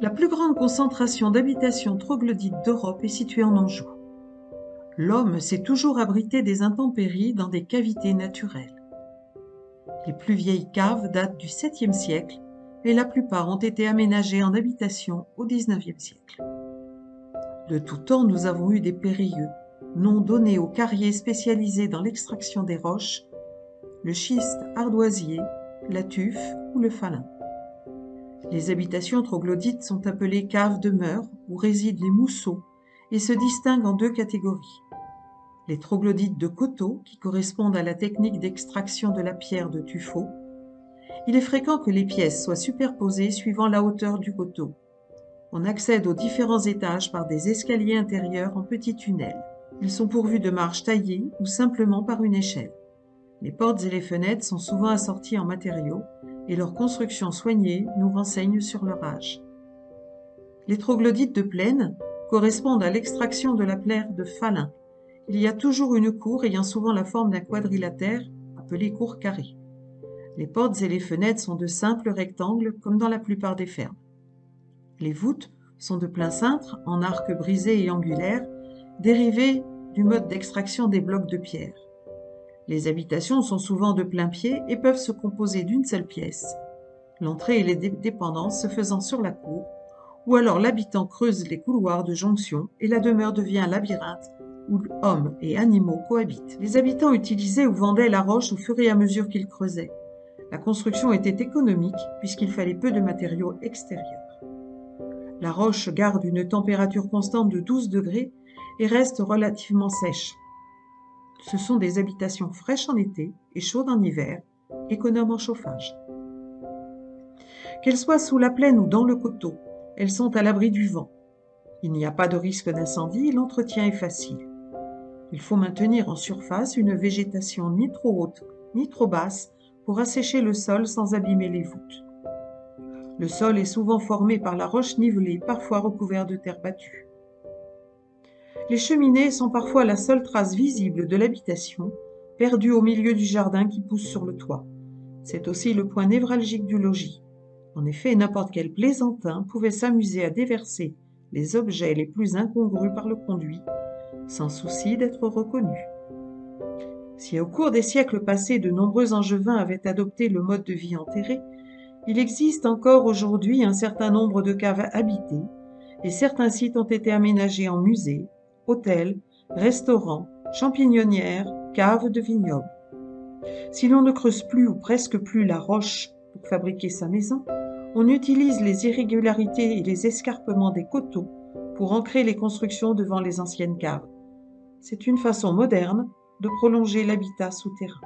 La plus grande concentration d'habitations troglodytes d'Europe est située en Anjou. L'homme s'est toujours abrité des intempéries dans des cavités naturelles. Les plus vieilles caves datent du 7e siècle et la plupart ont été aménagées en habitation au 19e siècle. De tout temps, nous avons eu des périlleux, nom donné aux carriers spécialisés dans l'extraction des roches, le schiste ardoisier, la tuffe ou le falin. Les habitations troglodytes sont appelées caves demeures où résident les mousseaux et se distinguent en deux catégories. Les troglodytes de coteaux, qui correspondent à la technique d'extraction de la pierre de tuffeau. Il est fréquent que les pièces soient superposées suivant la hauteur du coteau. On accède aux différents étages par des escaliers intérieurs en petits tunnels. Ils sont pourvus de marches taillées ou simplement par une échelle. Les portes et les fenêtres sont souvent assorties en matériaux et leur construction soignée nous renseigne sur leur âge. Les troglodytes de plaine correspondent à l'extraction de la pierre de falin. Il y a toujours une cour ayant souvent la forme d'un quadrilatère, appelé cour carrée. Les portes et les fenêtres sont de simples rectangles, comme dans la plupart des fermes. Les voûtes sont de plein cintre, en arc brisé et angulaire, dérivés du mode d'extraction des blocs de pierre. Les habitations sont souvent de plein pied et peuvent se composer d'une seule pièce, l'entrée et les dépendances se faisant sur la cour, ou alors l'habitant creuse les couloirs de jonction et la demeure devient un labyrinthe où hommes et animaux cohabitent. Les habitants utilisaient ou vendaient la roche au fur et à mesure qu'ils creusaient. La construction était économique puisqu'il fallait peu de matériaux extérieurs. La roche garde une température constante de 12 degrés et reste relativement sèche. Ce sont des habitations fraîches en été et chaudes en hiver, économes en chauffage. Qu'elles soient sous la plaine ou dans le coteau, elles sont à l'abri du vent. Il n'y a pas de risque d'incendie et l'entretien est facile. Il faut maintenir en surface une végétation ni trop haute ni trop basse pour assécher le sol sans abîmer les voûtes. Le sol est souvent formé par la roche nivelée, parfois recouvert de terre battue. Les cheminées sont parfois la seule trace visible de l'habitation, perdue au milieu du jardin qui pousse sur le toit. C'est aussi le point névralgique du logis. En effet, n'importe quel plaisantin pouvait s'amuser à déverser les objets les plus incongrus par le conduit, sans souci d'être reconnu. Si au cours des siècles passés, de nombreux Angevins avaient adopté le mode de vie enterré, il existe encore aujourd'hui un certain nombre de caves habitées et certains sites ont été aménagés en musées, hôtels, restaurants, champignonnières, caves de vignobles. Si l'on ne creuse plus ou presque plus la roche pour fabriquer sa maison, on utilise les irrégularités et les escarpements des coteaux pour ancrer les constructions devant les anciennes caves. C'est une façon moderne de prolonger l'habitat souterrain.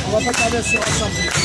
On va pas tarder à se rassembler.